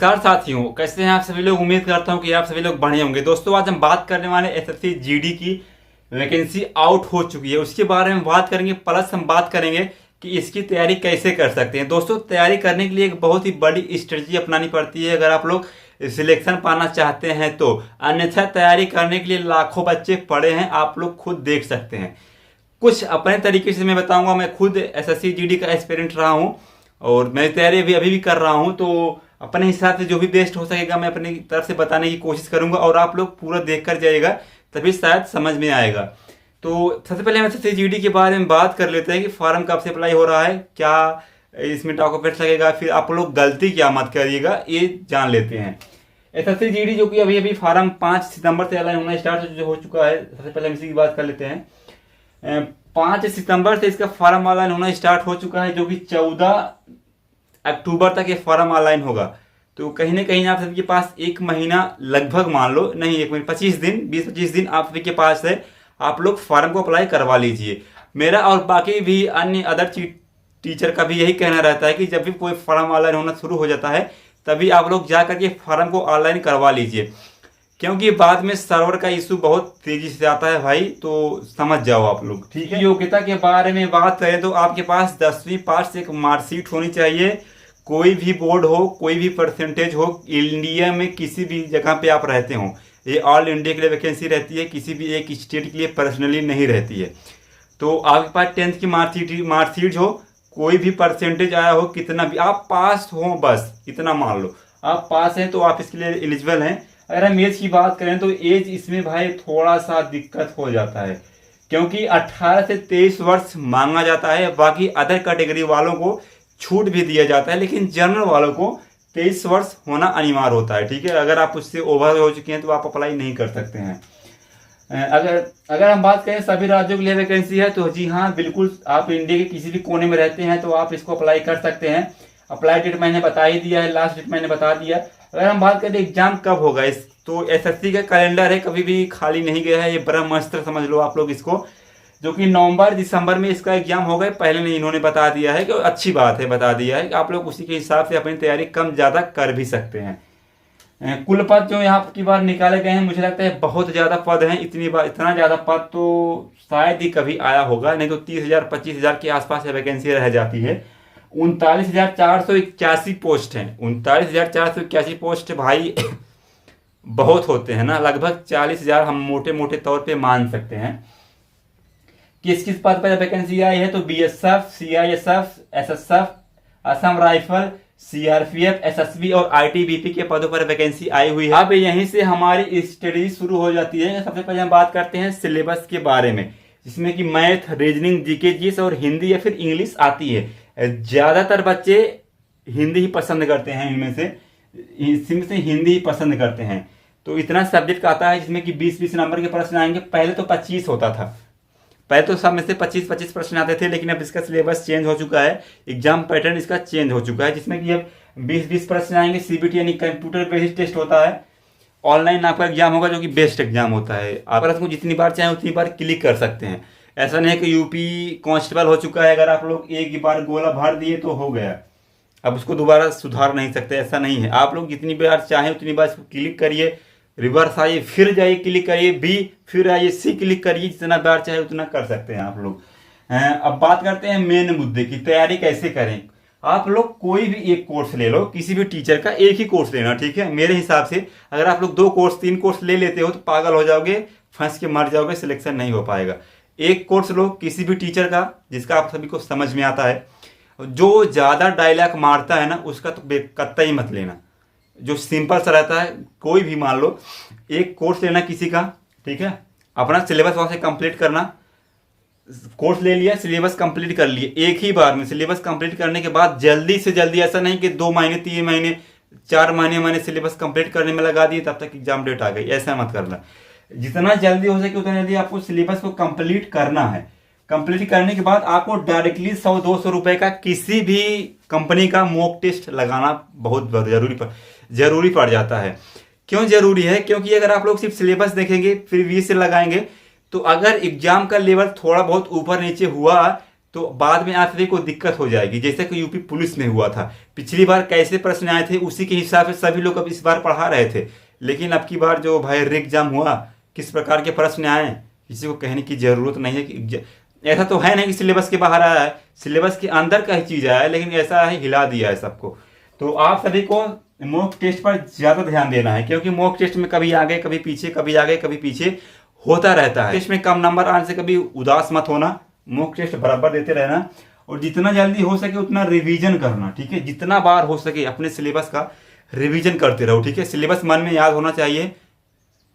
नमस्कार साथियों, कैसे हैं आप सभी लोग। उम्मीद करता हूं कि आप सभी लोग बढ़िया होंगे। दोस्तों आज हम बात करने वाले एसएससी जीडी की वैकेंसी आउट हो चुकी है, उसके बारे में बात करेंगे। प्लस हम बात करेंगे कि इसकी तैयारी कैसे कर सकते हैं। दोस्तों तैयारी करने के लिए एक बहुत ही बड़ी स्ट्रेटजी अपनानी पड़ती है अगर आप लोग सिलेक्शन पाना चाहते हैं तो। अन्यथा तैयारी करने के लिए लाखों बच्चे पड़े हैं, आप लोग खुद देख सकते हैं। कुछ अपने तरीके से मैं बताऊंगा। मैं खुद एसएससी जीडी का एस्पिरेंट रहा हूं और मैं तैयारी अभी भी कर रहा हूं, तो अपने हिसाब से जो भी बेस्ट हो सकेगा मैं अपनी तरफ से बताने की कोशिश करूंगा और आप लोग पूरा देख कर जाइएगा, तभी शायद समझ में आएगा। तो सबसे पहले हम एसएससी जीडी के बारे में बात कर लेते हैं कि फॉर्म कब से अप्लाई हो रहा है, क्या इसमें डॉक्यूमेंट्स लगेगा, फिर आप लोग गलती क्या मत करिएगा, ये जान लेते हैं। एसएससी जीडी जो कि अभी अभी फॉर्म 5 सितंबर से अप्लाई होना स्टार्ट हो चुका है। सबसे पहले हम इसी की बात कर लेते हैं। 5 सितंबर से इसका फॉर्म ऑनलाइन होना स्टार्ट हो चुका है, जो कि 14 अक्टूबर तक ये फॉर्म ऑनलाइन होगा। तो कहीं ना कहीं आप सभी के पास एक महीना लगभग, मान लो नहीं, एक महीना 25 दिन 20-25 दिन आप सभी के पास है। आप लोग फॉर्म को अप्लाई करवा लीजिए। मेरा और बाकी भी अन्य अदर टीचर का भी यही कहना रहता है कि जब भी कोई फॉर्म ऑनलाइन होना शुरू हो जाता है तभी आप लोग जा करके फॉर्म को ऑनलाइन करवा लीजिए, क्योंकि बाद में सर्वर का इशू बहुत तेजी से आता है भाई, तो समझ जाओ आप लोग, ठीक है। योग्यता के बारे में बात करें तो आपके पास 10वीं पास से एक मार्कशीट होनी चाहिए। कोई भी बोर्ड हो, कोई भी परसेंटेज हो, इंडिया में किसी भी जगह पे आप रहते हो, ये ऑल इंडिया के लिए वैकेंसी रहती है, किसी भी एक स्टेट के लिए पर्सनली नहीं रहती है। तो आपके पास 10th की मार्कशीट हो, कोई भी परसेंटेज आया हो, कितना भी आप पास हो, बस इतना मान लो आप पास हैं तो आप इसके लिए एलिजिबल हैं। अगर हम एज की बात करें तो एज इसमें भाई थोड़ा सा दिक्कत हो जाता है, क्योंकि 18 से 23 वर्ष मांगा जाता है। बाकी अदर कैटेगरी वालों को छूट भी दिया जाता है, लेकिन जनरल वालों को 23 वर्ष होना अनिवार्य होता है, ठीक है। अगर आप उससे ओवर हो चुके हैं तो आप अप्लाई नहीं कर सकते हैं। अगर हम बात करें सभी राज्यों के लिए वैकेंसी है तो जी हाँ बिल्कुल, आप इंडिया के किसी भी कोने में रहते हैं तो आप इसको अप्लाई कर सकते हैं। अप्लाई डेट मैंने बता ही दिया है, लास्ट डेट मैंने बता दिया। अगर हम बात करें एग्जाम कब होगा, इस तो एसएससी का कैलेंडर है, कभी भी खाली नहीं गया है। ये ब्रह्मास्त्र समझ लो आप लोग इसको, जो कि नवंबर दिसंबर में इसका एग्जाम होगा। पहले नहीं इन्होंने बता दिया है, कि अच्छी बात है, बता दिया है कि आप लोग उसी के हिसाब से अपनी तैयारी कम ज़्यादा कर भी सकते हैं। कुल पद जो यहाँ की बार निकाले गए हैं, मुझे लगता है बहुत ज़्यादा पद हैं। इतना ज़्यादा पद तो शायद ही कभी आया होगा, नहीं तो 30,000 25,000 के आसपास वैकेंसी रह जाती है। 39,481 पोस्ट हैं। 39,481 पोस्ट भाई बहुत होते हैं ना, लगभग 40,000 हम मोटे मोटे तौर पे मान सकते हैं। किस किस पद पर वैकेंसी आई है तो BSF, CISF, SSF, Assam rifle, CRPF, SSB और आईटीबीपी के पदों पर वैकेंसी आई हुई है। अब यहीं से हमारी स्टडी शुरू हो जाती है। सबसे पहले हम बात करते हैं सिलेबस के बारे में, जिसमें कि मैथ, रीजनिंग, जीके, जीएस और हिंदी या फिर इंग्लिश आती है। ज्यादातर बच्चे हिंदी ही पसंद करते हैं, इनमें से हिंदी ही पसंद करते हैं। तो इतना सब्जेक्ट का आता है, जिसमें कि 20-20 नंबर के प्रश्न आएंगे। पहले तो 25 होता था, पहले तो सब में से 25-25 प्रश्न आते थे, लेकिन अब इसका सिलेबस चेंज हो चुका है, एग्जाम पैटर्न इसका चेंज हो चुका है, जिसमें कि अब 20-20 प्रश्न आएंगे। सीबीटी यानी कंप्यूटर बेस्ड टेस्ट होता है। ऑनलाइन आपका एग्जाम होगा, जो कि बेस्ट एग्जाम होता है। आप इसको जितनी बार चाहें उतनी बार क्लिक कर सकते हैं। ऐसा नहीं है कि यूपी कांस्टेबल हो चुका है, अगर आप लोग एक ही बार गोला भर दिए तो हो गया, अब उसको दोबारा सुधार नहीं सकते, ऐसा नहीं है। आप लोग जितनी बार चाहें उतनी बार इसको क्लिक करिए, रिवर्स आइए, फिर जाइए क्लिक करिए, बी फिर आइए, सी क्लिक करिए, जितना बार चाहे उतना कर सकते हैं आप लोग। अब बात करते हैं मेन मुद्दे की, तैयारी कैसे करें। आप लोग कोई भी एक कोर्स ले लो, किसी भी टीचर का एक ही कोर्स लेना, ठीक है। मेरे हिसाब से अगर आप लोग 2 कोर्स 3 कोर्स ले लेते हो तो पागल हो जाओगे, फंस के मर जाओगे, सिलेक्शन नहीं हो पाएगा। एक कोर्स लो किसी भी टीचर का जिसका आप सभी को समझ में आता है। जो ज़्यादा डायलॉग मारता है ना, उसका तो कतई मत लेना। जो सिंपल सा रहता है, कोई भी मान लो एक कोर्स लेना किसी का, ठीक है, अपना सिलेबस वहां से कंप्लीट करना। कोर्स ले लिया, सिलेबस कंप्लीट कर लिए, एक ही बार में सिलेबस कंप्लीट करने के बाद जल्दी से जल्दी, ऐसा नहीं कि 2 महीने 3 महीने 4 महीने मैंने सिलेबस कंप्लीट करने में लगा दिए तब तक एग्जाम डेट आ गई, ऐसा मत करना। जितना जल्दी हो सके उतना जल्दी आपको सिलेबस को कंप्लीट करना है। कंप्लीट करने के बाद आपको डायरेक्टली 100-200 रुपए का किसी भी कंपनी का मॉक टेस्ट लगाना बहुत जरूरी पड़ जाता है। क्यों जरूरी है? क्योंकि अगर आप लोग सिर्फ सिलेबस देखेंगे फिर 20 से लगाएंगे तो अगर एग्जाम का लेवल थोड़ा बहुत ऊपर नीचे हुआ तो बाद में आप सभी को दिक्कत हो जाएगी, जैसे कि यूपी पुलिस में हुआ था। पिछली बार कैसे प्रश्न आए थे उसी के हिसाब से सभी लोग अब इस बार पढ़ा रहे थे, लेकिन अब की बार जो भाई एग्जाम हुआ, किस प्रकार के प्रश्न आए किसी को कहने की जरूरत नहीं है कि ऐसा तो है नहीं कि सिलेबस के बाहर आया है, सिलेबस के अंदर का ही चीज आया है, लेकिन ऐसा है हिला दिया है सबको। तो आप सभी को मॉक टेस्ट पर ज्यादा ध्यान देना है, क्योंकि मॉक टेस्ट में कभी आगे कभी पीछे, कभी आगे कभी पीछे होता रहता है। टेस्ट में कम नंबर आने से कभी उदास मत होना, मॉक टेस्ट बराबर देते रहना और जितना जल्दी हो सके उतना रिवीजन करना, ठीक है। जितना बार हो सके अपने सिलेबस का रिवीजन करते रहो, ठीक है। सिलेबस मन में याद होना चाहिए।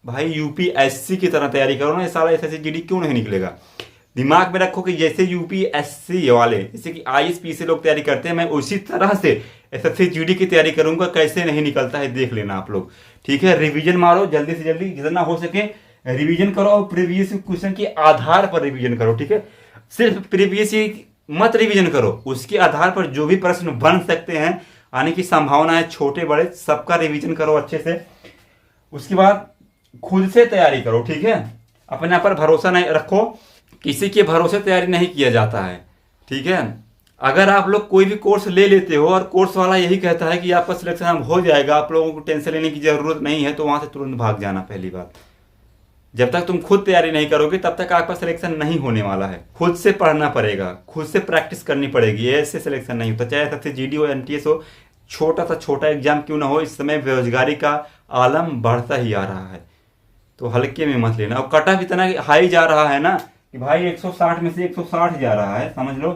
भाई यूपीएससी की तरह तैयारी करो ना, ये सारा एसएससी जीडी क्यों नहीं निकलेगा। दिमाग में रखो कि जैसे यूपीएससी वाले, जैसे कि आईएएस से लोग तैयारी करते हैं, मैं उसी तरह से एसएससी जीडी की तैयारी करूंगा। कैसे नहीं निकलता है देख लेना आप लोग, ठीक है। रिवीजन मारो जल्दी से जल्दी, जितना हो सके रिवीजन करो और प्रीवियस क्वेश्चन के आधार पर रिवीजन करो, ठीक है। सिर्फ प्रीवियस मत रिवीजन करो, उसके आधार पर जो भी प्रश्न बन सकते हैं, आने की संभावना है छोटे बड़े, सबका रिवीजन करो अच्छे से। उसके बाद खुद से तैयारी करो, ठीक है। अपने आप पर भरोसा नहीं रखो, किसी के भरोसे तैयारी नहीं किया जाता है, ठीक है। अगर आप लोग कोई भी कोर्स ले लेते हो और कोर्स वाला यही कहता है कि आपका सिलेक्शन अब हो जाएगा, आप लोगों को टेंशन लेने की जरूरत नहीं है, तो वहां से तुरंत भाग जाना। पहली बात, जब तक तुम खुद तैयारी नहीं करोगे तब तक आपका सिलेक्शन नहीं होने वाला है। खुद से पढ़ना पड़ेगा, खुद से प्रैक्टिस करनी पड़ेगी, ऐसे सिलेक्शन नहीं होता। चाहे सबसे जीडी हो, एनटीएस हो, छोटा सा छोटा एग्जाम क्यों ना हो, इस समय बेरोजगारी का आलम बढ़ता ही आ रहा है, तो हल्के में मत लेना। और कट ऑफ इतना हाई जा रहा है ना कि भाई 160 में से 160 जा रहा है, समझ लो।